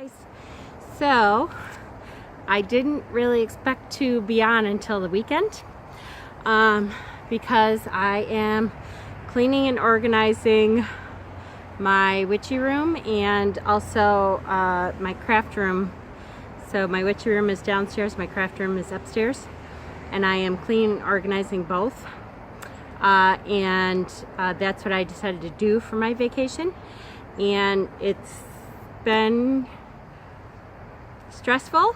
Guys, so I didn't really expect to be on until the weekend because I am cleaning and organizing my witchy room and also my craft room. So my witchy room is downstairs, my craft room is upstairs, and I am cleaning and organizing both. That's what I decided to do for my vacation, and it's been stressful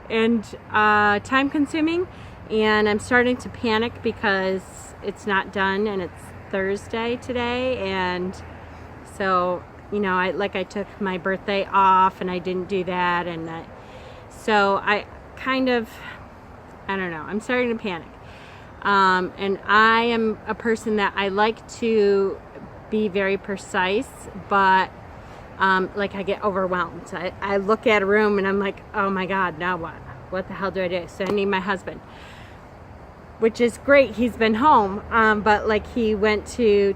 and time consuming, and I'm starting to panic because it's not done and it's Thursday today, and so I took my birthday off and I didn't do that, and so I don't know, I'm starting to panic. And I am a person that I like to be very precise, but I get overwhelmed. I look at a room and I'm like, oh my God, now what? What the hell do I do? So I need my husband, which is great. He's been home, but he went to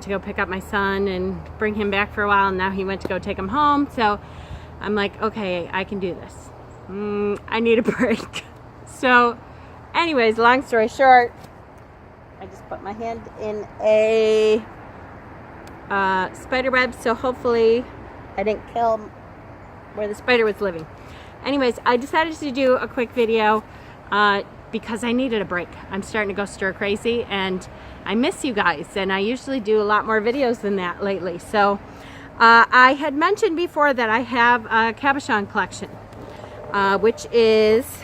go pick up my son and bring him back for a while, and now he went to go take him home. So I'm like, okay, I can do this. I need a break. So anyways, long story short, I just put my hand in a spider web, so hopefully I didn't kill where the spider was living. Anyways, I decided to do a quick video because I needed a break. I'm starting to go stir crazy and I miss you guys, and I usually do a lot more videos than that lately. So I had mentioned before that I have a cabochon collection, which is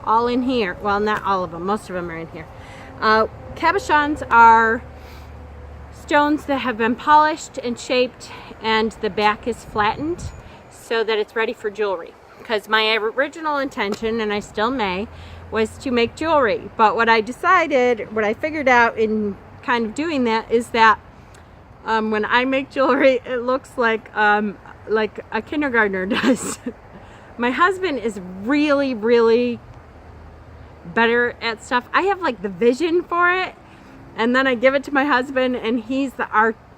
all in here. Well, not all of them, most of them are in here. Cabochons are stones that have been polished and shaped, and the back is flattened so that it's ready for jewelry. Because my original intention, and I still may, was to make jewelry. But what I figured out in kind of doing that is that when I make jewelry, it looks like a kindergartner does. My husband is really, really better at stuff. I have the vision for it, and then I give it to my husband, and he's the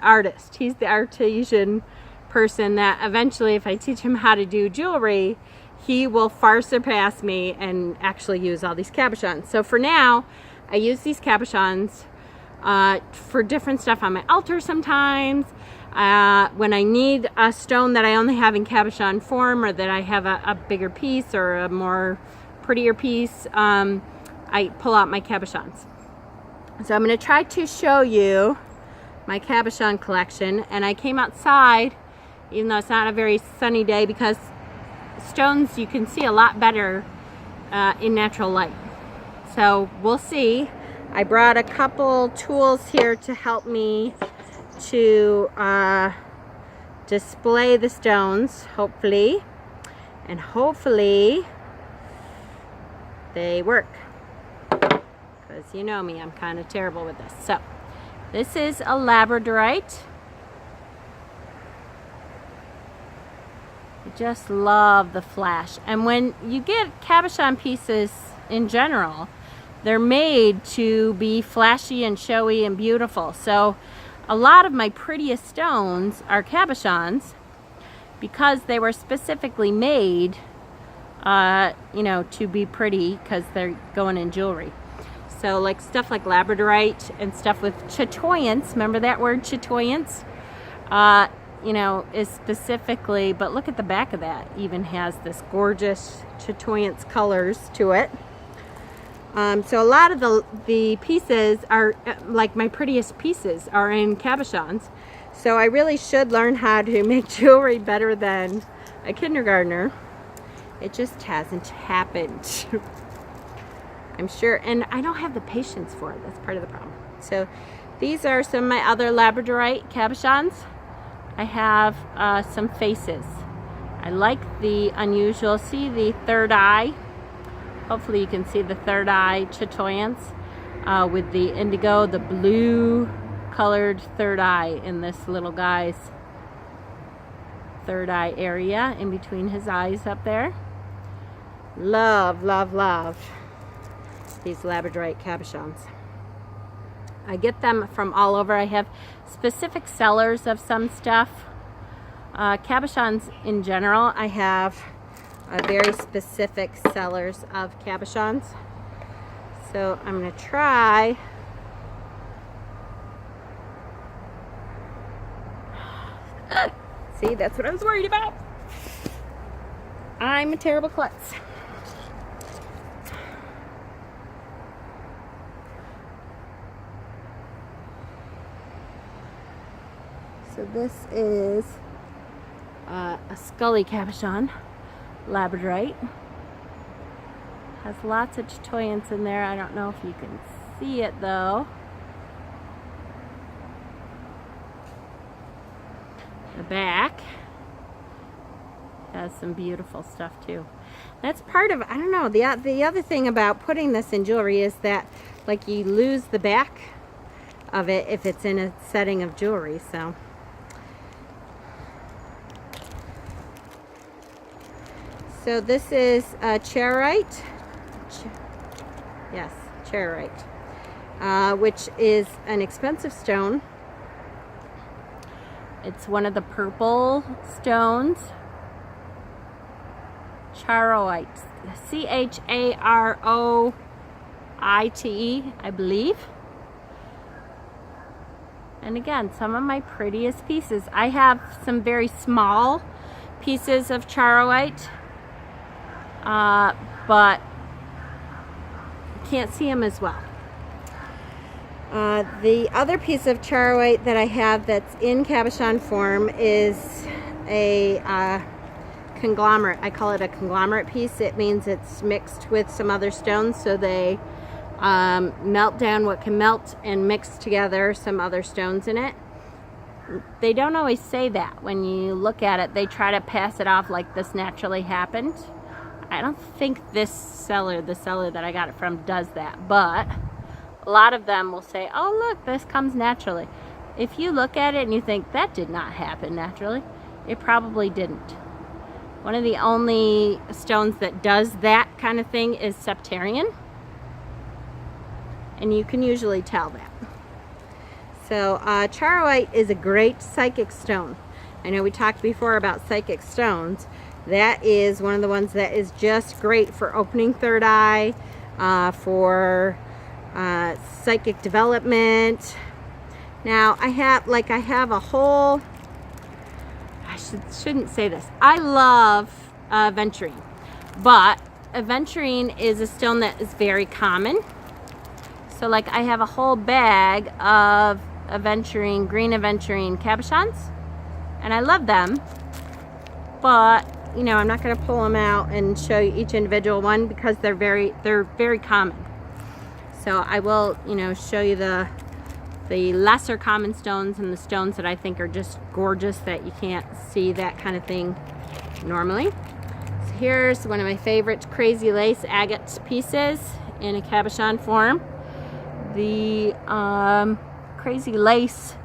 artist. He's the artisan person that eventually, if I teach him how to do jewelry, he will far surpass me and actually use all these cabochons. So for now, I use these cabochons for different stuff on my altar sometimes. When I need a stone that I only have in cabochon form, or that I have a bigger piece or a more prettier piece, I pull out my cabochons. So I'm going to try to show you my cabochon collection. And I came outside, even though it's not a very sunny day, because stones you can see a lot better in natural light. So we'll see. I brought a couple tools here to help me to display the stones, hopefully, and hopefully they work, because you know me, I'm kind of terrible with this. So this is a labradorite. I just love the flash. And when you get cabochon pieces in general, they're made to be flashy and showy and beautiful. So a lot of my prettiest stones are cabochons because they were specifically made to be pretty, because they're going in jewelry. So stuff like labradorite and stuff with chatoyance, remember that word, chatoyance, is specifically, but look at the back of that, even has this gorgeous chatoyance colors to it. So a lot of the pieces are, my prettiest pieces are in cabochons. So I really should learn how to make jewelry better than a kindergartner. It just hasn't happened. I'm sure, and I don't have the patience for it. That's part of the problem. So these are some of my other labradorite cabochons. I have some faces. I like the unusual, see the third eye? Hopefully you can see the third eye chatoyance with the indigo, the blue colored third eye in this little guy's third eye area in between his eyes up there. Love, love, love these labradorite cabochons. I get them from all over. I have specific sellers of some stuff. Cabochons in general, I have very specific sellers of cabochons. So I'm going to try. See, that's what I was worried about. I'm a terrible klutz. So this is a Scully cabochon, labradorite. Has lots of chatoyance in there. I don't know if you can see it though. The back has some beautiful stuff too. That's part of, I don't know, the other thing about putting this in jewelry is that like you lose the back of it if it's in a setting of jewelry. So this is charoite. Yes, charoite, which is an expensive stone. It's one of the purple stones. Charoite, C-H-A-R-O-I-T-E, I believe. And again, some of my prettiest pieces. I have some very small pieces of charoite, but you can't see them as well. The other piece of charoite that I have that's in cabochon form is a conglomerate. I call it a conglomerate piece. It means it's mixed with some other stones, so they melt down what can melt and mix together some other stones in it. They don't always say that. When you look at it, they try to pass it off like this naturally happened. I don't think this seller, the seller that I got it from, does that, but a lot of them will say, oh look, this comes naturally. If you look at it and you think that did not happen naturally, it probably didn't. One of the only stones that does that kind of thing is septarian, and you can usually tell that. So charoite is a great psychic stone. I know we talked before about psychic stones. That is one of the ones that is just great for opening third eye, for psychic development. Now I have a whole, I shouldn't say this. I love aventurine, but aventurine is a stone that is very common. So like I have a whole bag of aventurine, green aventurine cabochons, and I love them, but you know, I'm not going to pull them out and show you each individual one because they're very common. So I will, you know, show you the lesser common stones and the stones that I think are just gorgeous that you can't see that kind of thing normally. So here's one of my favorite crazy lace agate pieces in a cabochon form. The crazy lace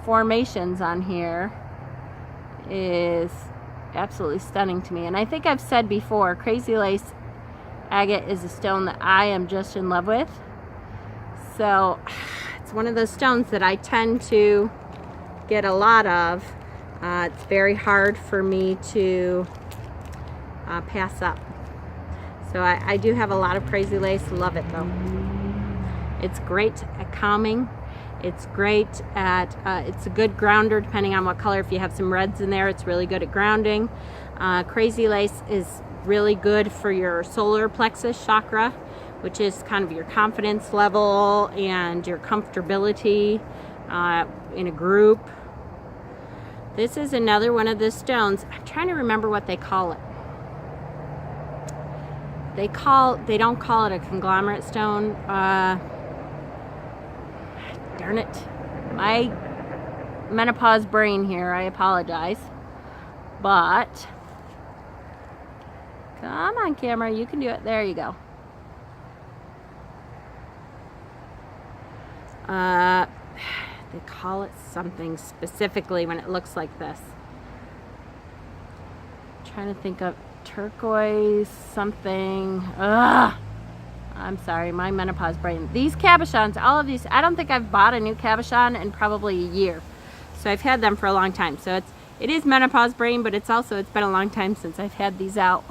formations on here is absolutely stunning to me. And I think I've said before, crazy lace agate is a stone that I am just in love with. So it's one of those stones that I tend to get a lot of. It's very hard for me to pass up. So I do have a lot of crazy lace. Love it though. It's great at calming. It's great at, it's a good grounder depending on what color. If you have some reds in there, it's really good at grounding. Crazy lace is really good for your solar plexus chakra, which is kind of your confidence level and your comfortability in a group. This is another one of the stones. I'm trying to remember what they call it. They don't call it a conglomerate stone. Darn it. My menopause brain here, I apologize. But, come on camera, you can do it. There you go. They call it something specifically when it looks like this. I'm trying to think of turquoise something. Ugh. I'm sorry, my menopause brain. These cabochons, all of these, I don't think I've bought a new cabochon in probably a year. So I've had them for a long time. So it is menopause brain, but it's been a long time since I've had these out.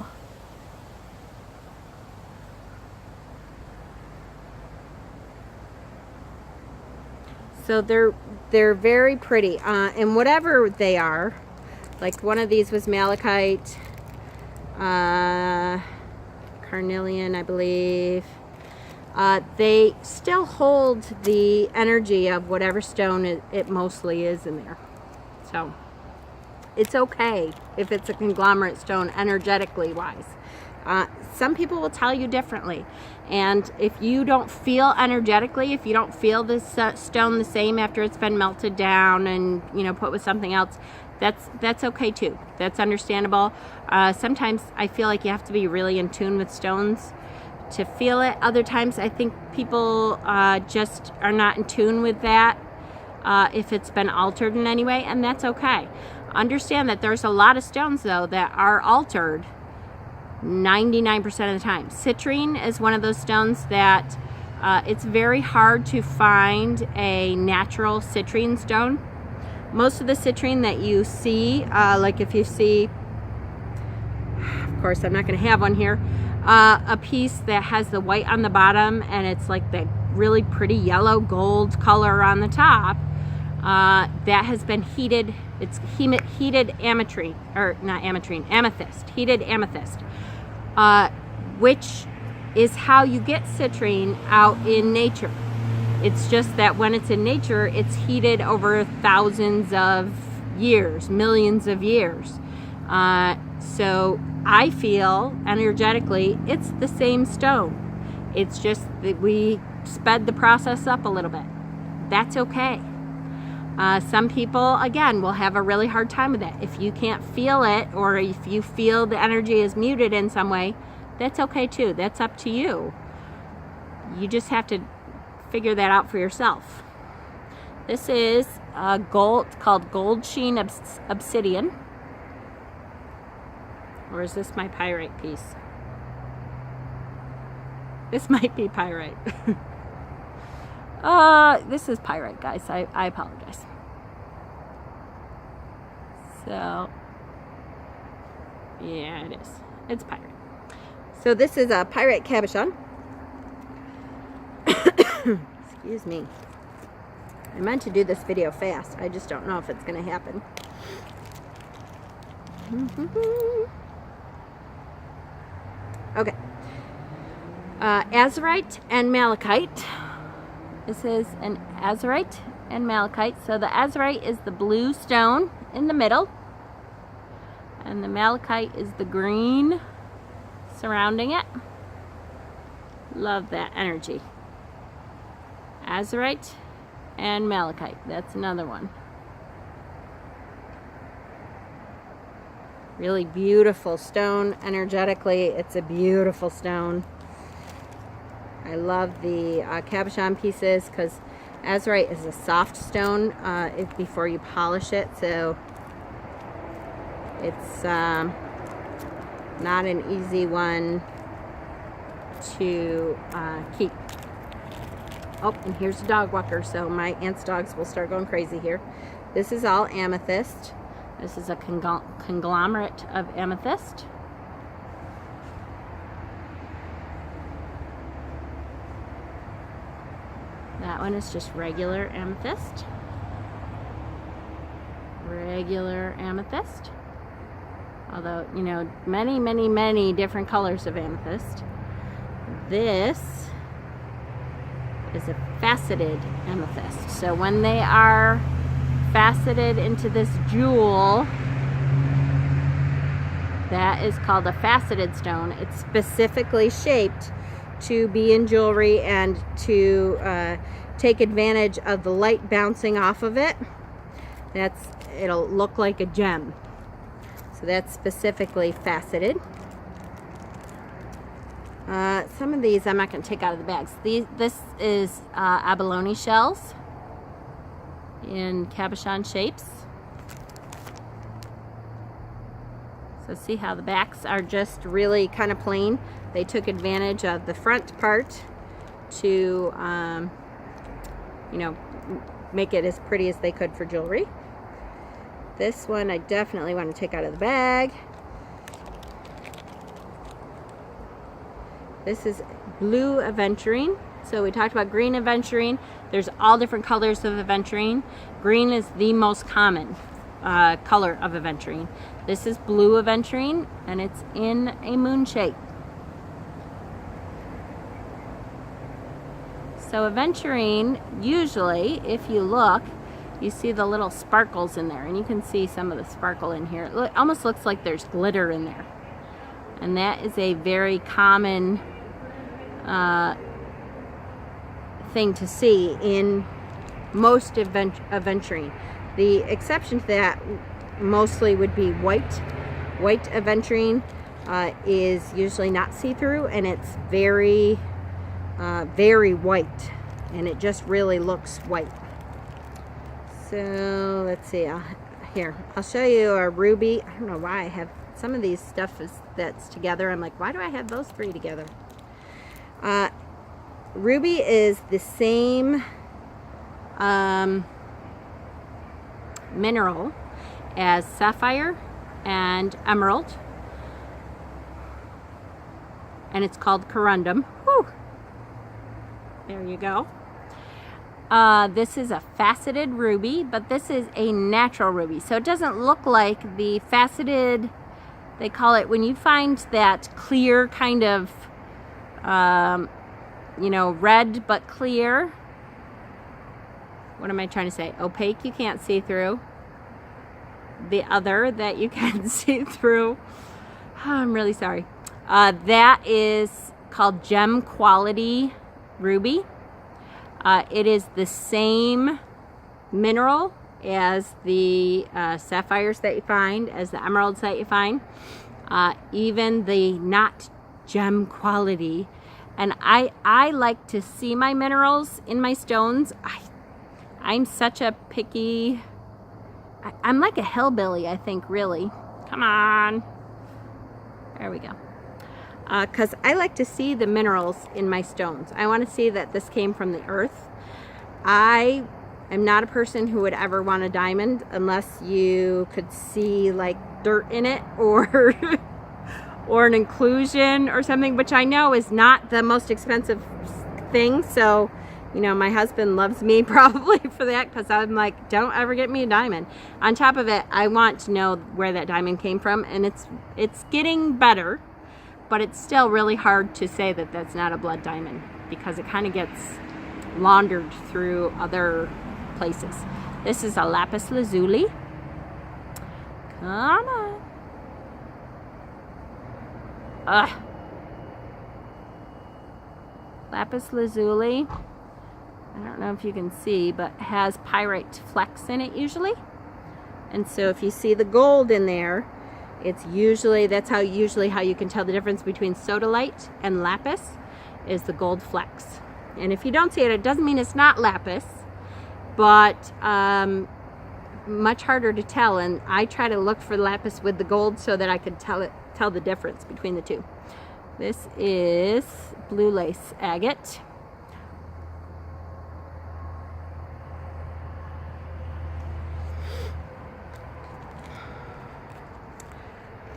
So they're very pretty, and whatever they are, like one of these was malachite, carnelian, I believe. They still hold the energy of whatever stone it mostly is in there. So it's okay if it's a conglomerate stone energetically wise. Some people will tell you differently, and if you don't feel energetically, if you don't feel this stone the same after it's been melted down and put with something else, that's okay too. That's understandable. Sometimes I feel like you have to be really in tune with stones to feel it. Other times I think people just are not in tune with that if it's been altered in any way, and that's okay. Understand that there's a lot of stones though that are altered 99% of the time. Citrine is one of those stones that it's very hard to find a natural citrine stone. Most of the citrine that you see, like if you see, of course I'm not going to have one here, a piece that has the white on the bottom and it's like the really pretty yellow gold color on the top, that has been heated. It's heated ametrine, or not ametrine, amethyst, heated amethyst, which is how you get citrine out in nature. It's just that when it's in nature, it's heated over thousands of years, millions of years. So I feel energetically it's the same stone. It's just that we sped the process up a little bit. That's okay. Some people, again, will have a really hard time with that. If you can't feel it, or if you feel the energy is muted in some way, that's okay too. That's up to you. You just have to figure that out for yourself. This is gold, called Gold Sheen Obsidian. Or is this my pyrite piece? This might be pyrite. This is pyrite, guys. I apologize. So, yeah, it is. It's pyrite. So this is a pyrite cabochon. Excuse me. I meant to do this video fast. I just don't know if it's going to happen. Okay. Azurite and malachite. This is an azurite and malachite. So the azurite is the blue stone in the middle, and the malachite is the green surrounding it. Love that energy. Azurite and malachite. That's another one. Really beautiful stone. Energetically, it's a beautiful stone. I love the cabochon pieces because azurite is a soft stone before you polish it, so it's not an easy one to keep. Oh, and here's a dog walker, so my aunt's dogs will start going crazy here. This is all amethyst. This is a conglomerate of amethyst. That one is just regular amethyst. Regular amethyst. Although, many, many, many different colors of amethyst. This is a faceted amethyst. So when they are faceted into this jewel, that is called a faceted stone. It's specifically shaped to be in jewelry and to take advantage of the light bouncing off of it. It'll look like a gem. So that's specifically faceted. Some of these I'm not going to take out of the bags. This is abalone shells in cabochon shapes. So see how the backs are just really kind of plain. They took advantage of the front part to, you know, make it as pretty as they could for jewelry. This one I definitely want to take out of the bag. This is blue aventurine. So we talked about green aventurine. There's all different colors of aventurine. Green is the most common color of aventurine. This is blue aventurine, and it's in a moon shape. So aventurine, usually, if you look, you see the little sparkles in there, and you can see some of the sparkle in here. It almost looks like there's glitter in there. And that is a very common thing to see in most aventurine. The exception to that mostly would be white. White aventurine is usually not see-through, and it's very, very white, and it just really looks white. So let's see. Here, I'll show you a ruby. I don't know why I have some of these stuff that's together. I'm like, why do I have those three together? Ruby is the same mineral as sapphire and emerald, and it's called corundum. Whew. There you go. This is a faceted ruby, but this is a natural ruby, so it doesn't look like the faceted, they call it, when you find that clear kind of you know, red but clear. What am I trying to say? Opaque, you can't see through. The other that you can see through. Oh, I'm really sorry. That is called gem quality ruby. It is the same mineral as the sapphires that you find, as the emeralds that you find. Even the not gem quality. And I like to see my minerals in my stones. I'm such a picky, I'm like a hillbilly, I think, really. Come on. There we go. Because I like to see the minerals in my stones. I want to see that this came from the earth. I am not a person who would ever want a diamond unless you could see like dirt in it, or or an inclusion or something, which I know is not the most expensive thing. So, you know, my husband loves me probably for that, because I'm like, don't ever get me a diamond. On top of it, I want to know where that diamond came from, and it's getting better, but it's still really hard to say that that's not a blood diamond, because it kind of gets laundered through other places. This is a lapis lazuli. Come on. Lapis lazuli, I don't know if you can see, but has pyrite flecks in it usually. And so if you see the gold in there, it's usually, that's how you can tell the difference between sodalite and lapis, is the gold flecks. And if you don't see it, it doesn't mean it's not lapis, but much harder to tell. And I try to look for lapis with the gold so that I could tell the difference between the two. This is blue lace agate.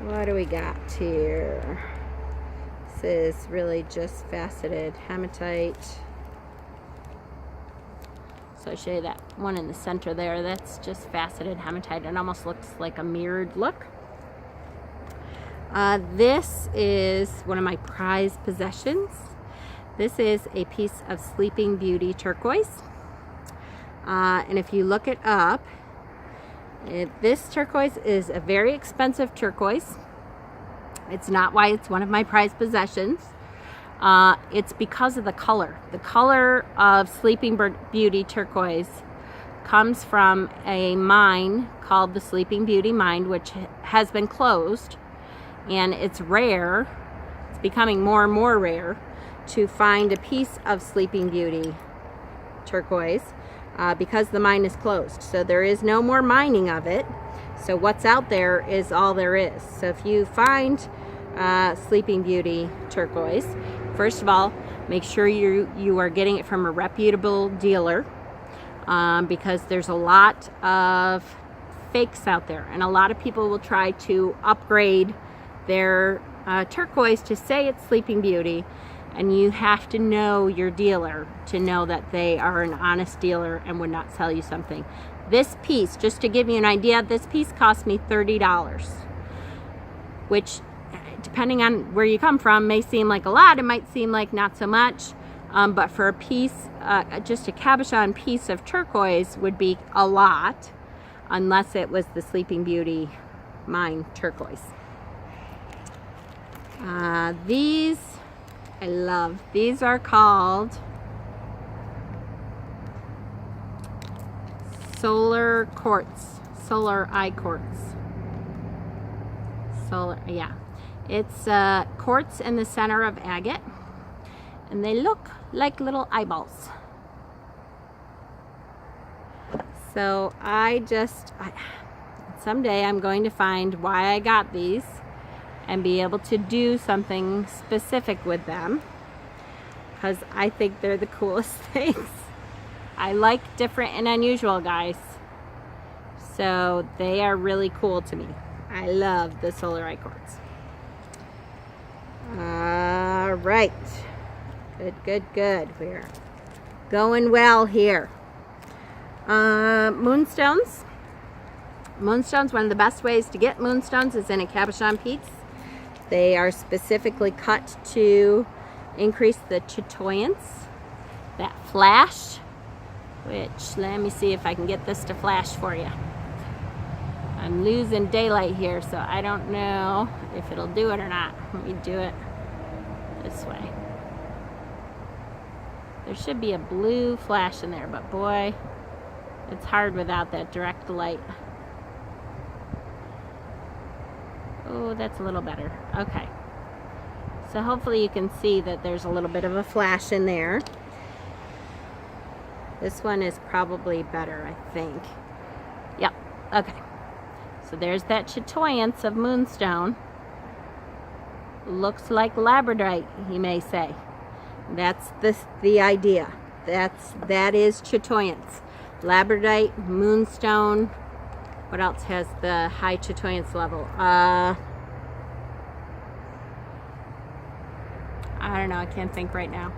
What do we got here? This is really just faceted hematite. So I'll show you that one in the center there. That's just faceted hematite. It almost looks like a mirrored look. This is one of my prized possessions. This is a piece of Sleeping Beauty turquoise. And if you look it up, this turquoise is a very expensive turquoise. It's not why it's one of my prized possessions. It's because of the color. The color of Sleeping Beauty turquoise comes from a mine called the Sleeping Beauty Mine, which has been closed. And it's rare, it's becoming more and more rare, to find a piece of Sleeping Beauty turquoise. because the mine is closed. So there is no more mining of it. So what's out there is all there is. So if you find Sleeping Beauty turquoise, first of all, make sure you are getting it from a reputable dealer, because there's a lot of fakes out there, and a lot of people will try to upgrade their turquoise to say it's Sleeping Beauty, and you have to know your dealer to know that they are an honest dealer and would not sell you something. This piece, just to give you an idea, this piece cost me $30, which, depending on where you come from, may seem like a lot. It might seem like not so much, but for a piece, just a cabochon piece of turquoise would be a lot, unless it was the Sleeping Beauty mine turquoise. These I love. These are called solar quartz, solar eye quartz. Yeah. It's quartz in the center of agate, and they look like little eyeballs. So someday I'm going to find why I got these and be able to do something specific with them, because I think they're the coolest things. I like different and unusual, guys. So they are really cool to me. I love the solar eye quartz. All right. Good. We're going well here. Moonstones. Moonstones, one of the best ways to get moonstones is in a cabochon piece. They are specifically cut to increase the chatoyance, that flash, which, let me see if I can get this to flash for you. I'm losing daylight here, so I don't know if it'll do it or not. Let me do it this way. There should be a blue flash in there, but boy, it's hard without that direct light. Oh, that's a little better. Okay. So hopefully you can see that there's a little bit of a flash in there. This one is probably better, I think. Yep. Okay. So there's that chatoyance of moonstone. Looks like labradorite, you may say. That's the idea. That is chatoyance. Labradorite, moonstone. What else has the high chatoyance level? I don't know. I can't think right now.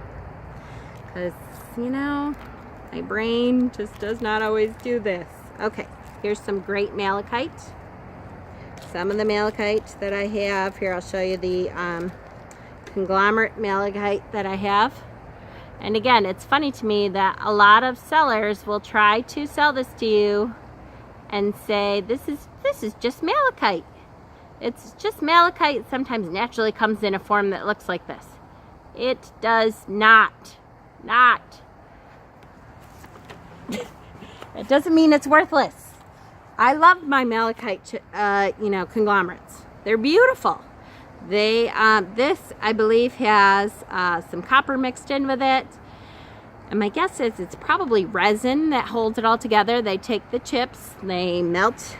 Because, my brain just does not always do this. Okay, here's some great malachite. Some of the malachite that I have. Here, I'll show you the conglomerate malachite that I have. And again, it's funny to me that a lot of sellers will try to sell this to you and say, this is just malachite. It's just malachite. Sometimes naturally comes in a form that looks like this. It does not. It doesn't mean it's worthless. I love my malachite, conglomerates. They're beautiful. This, I believe, has some copper mixed in with it. And my guess is it's probably resin that holds it all together. They take the chips, they melt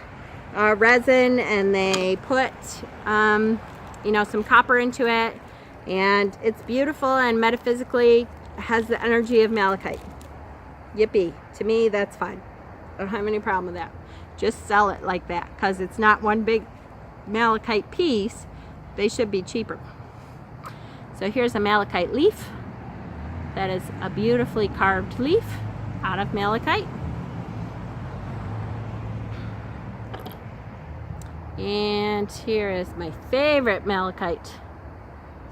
resin, and they put, some copper into it. And it's beautiful and metaphysically has the energy of malachite. Yippee. To me, that's fine. I don't have any problem with that. Just sell it like that, because it's not one big malachite piece. They should be cheaper. So here's a malachite leaf. That is a beautifully carved leaf out of malachite. And here is my favorite malachite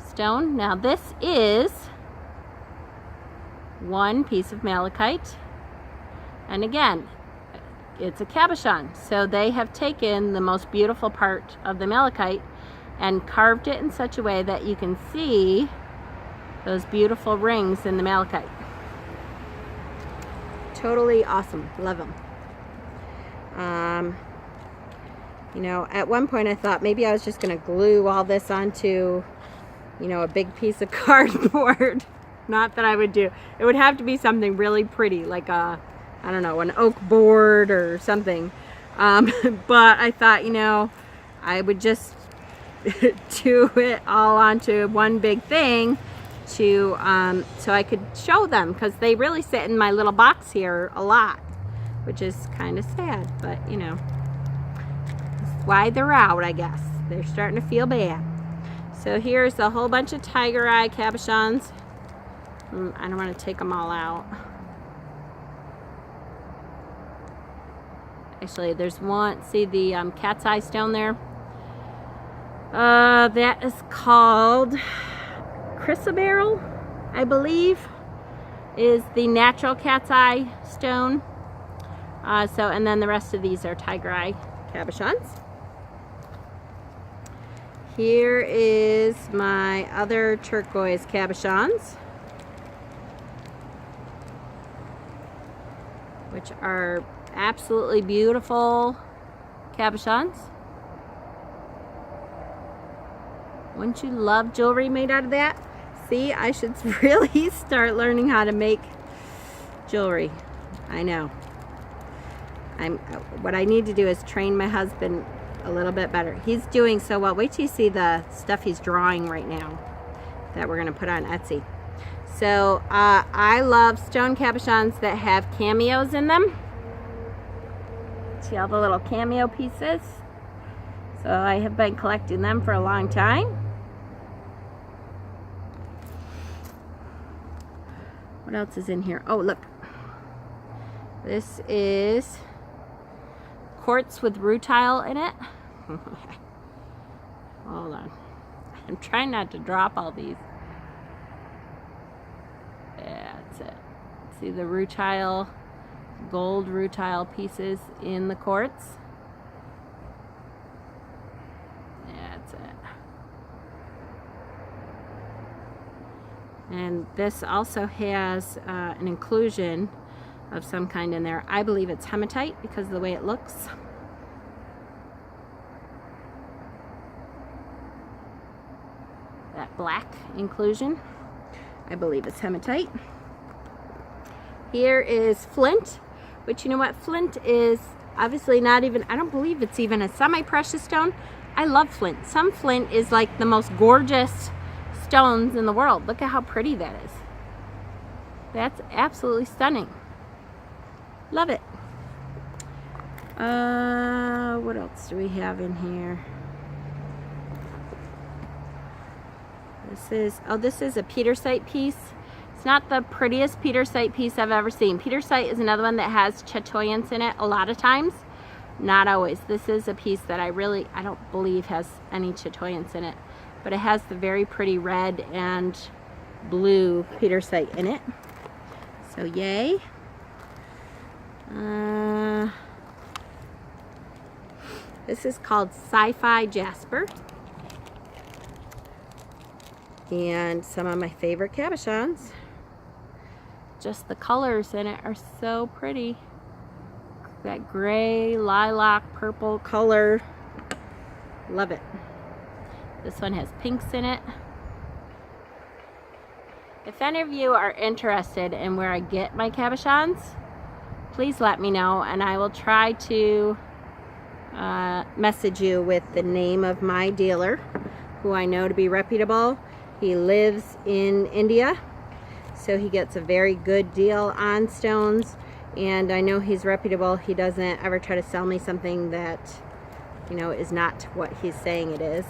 stone. Now this is one piece of malachite. And again, it's a cabochon. So they have taken the most beautiful part of the malachite and carved it in such a way that you can see those beautiful rings in the malachite. Totally awesome. Love them. At one point I thought maybe I was just going to glue all this onto, a big piece of cardboard. Not that I would do. It would have to be something really pretty, like a I don't know, an oak board or something. But I thought, you know, I would just do it all onto one big thing to so I could show them, because they really sit in my little box here a lot, which is kind of sad, but you know, that's why they're out, I guess. They're starting to feel bad. So here's a whole bunch of tiger eye cabochons. I don't want to take them all out. Actually, there's one, see the cat's eye stone there? That is called chrysoberyl, I believe, is the natural cat's eye stone. And then the rest of these are tiger eye cabochons. Here is my other turquoise cabochons, which are absolutely beautiful cabochons. Wouldn't you love jewelry made out of that? See, I should really start learning how to make jewelry. I know. What I need to do is train my husband a little bit better. He's doing so well. Wait till you see the stuff he's drawing right now that we're going to put on Etsy. So I love stone cabochons that have cameos in them. See all the little cameo pieces? So I have been collecting them for a long time. What else is in here? Oh, look. This is quartz with rutile in it. Hold on. I'm trying not to drop all these. That's it. See the rutile, gold rutile pieces in the quartz? That's it. And this also has an inclusion of some kind in there. I believe it's hematite because of the way it looks. That black inclusion, I believe it's hematite. Here is flint, which, you know what, flint is obviously not even, I don't believe it's even a semi-precious stone. I love flint. Some flint is like the most gorgeous stones in the world. Look at how pretty that is. That's absolutely stunning. Love it. What else do we have in here? This is a petersite piece. It's not the prettiest petersite piece I've ever seen. Petersite is another one that has chatoyance in it a lot of times. Not always. This is a piece that I don't believe has any chatoyance in it, but it has the very pretty red and blue petersite in it. So yay. This is called Sci-Fi Jasper. And some of my favorite cabochons. Just the colors in it are so pretty. That gray, lilac, purple color. Love it. This one has pinks in it. If any of you are interested in where I get my cabochons, please let me know, and I will try to message you with the name of my dealer, who I know to be reputable. He lives in India, so he gets a very good deal on stones, and I know he's reputable. He doesn't ever try to sell me something that, you know, is not what he's saying it is.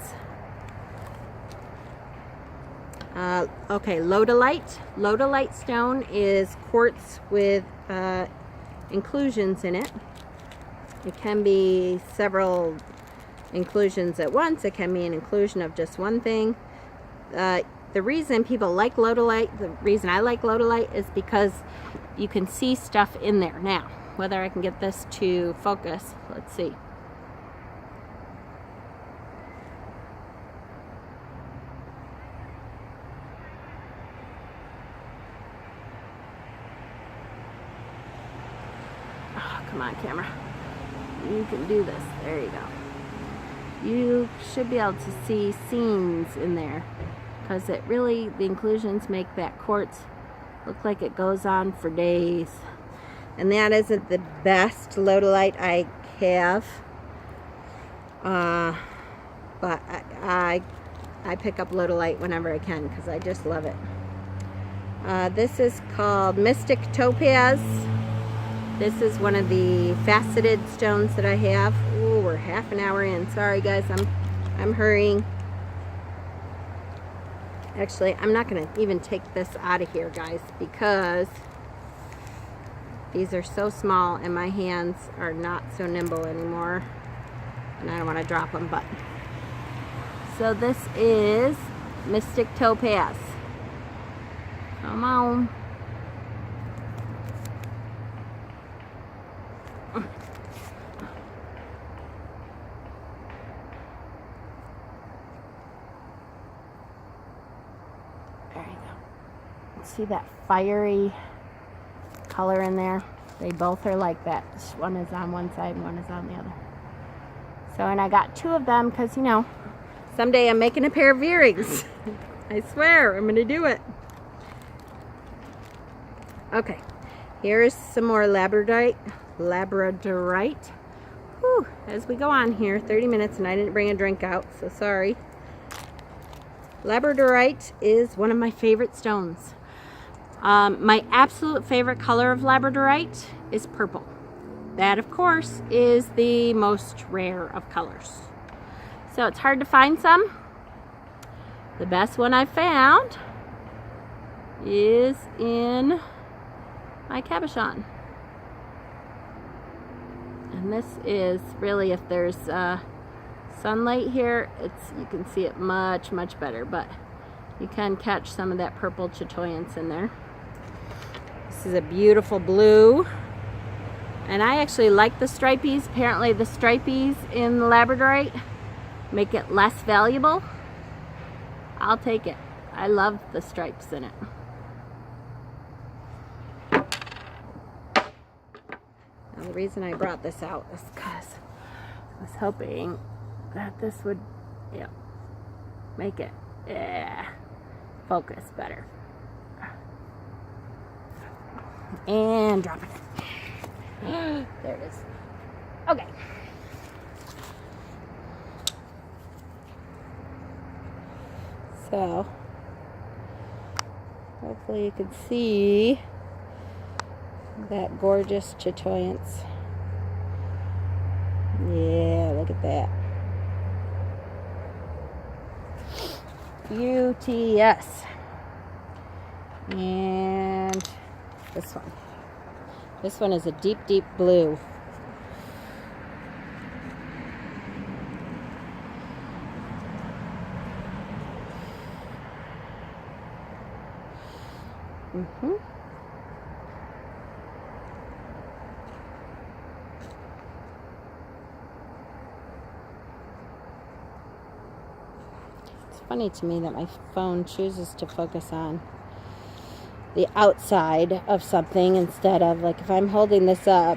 Okay, lodolite. Lodolite stone is quartz with inclusions in it. It can be several inclusions at once. It can be an inclusion of just one thing. The reason people like lodolite, the reason I like lodolite, is because you can see stuff in there. Now, whether I can get this to focus, let's see. Oh, come on, camera. You can do this. There you go. You should be able to see seams in there, because it really, the inclusions make that quartz look like it goes on for days. And that isn't the best lodolite I have. But I pick up lodolite whenever I can because I just love it. This is called Mystic Topaz. This is one of the faceted stones that I have. Ooh, we're half an hour in. Sorry guys, I'm hurrying. Actually, I'm not going to even take this out of here, guys, because these are so small and my hands are not so nimble anymore. And I don't want to drop them, but. So this is Mystic Topaz. Come on. There you go. See that fiery color in there? They both are like that. One is on one side and one is on the other. So, and I got two of them because, you know, someday I'm making a pair of earrings. I swear, I'm going to do it. Okay, here's some more labradorite. Whew, as we go on here, 30 minutes and I didn't bring a drink out, so sorry. Labradorite is one of my favorite stones. My absolute favorite color of labradorite is purple. That, of course, is the most rare of colors. So it's hard to find some. The best one I found is in my cabochon. And this is really, if there's sunlight here, you can see it much better, but you can catch some of that purple chatoyance in there. This is a beautiful blue, and I actually like the stripies. Apparently the stripies in the labradorite make it less valuable. I'll take it. I love the stripes in it. Now the reason I brought this out is because I was hoping that this would, make it focus better. And drop it. There it is. Okay. So, hopefully you can see that gorgeous chatoyance. Yeah, look at that. Beauteous. And this one. This one is a deep blue. It's funny to me that my phone chooses to focus on the outside of something instead of, like, if I'm holding this up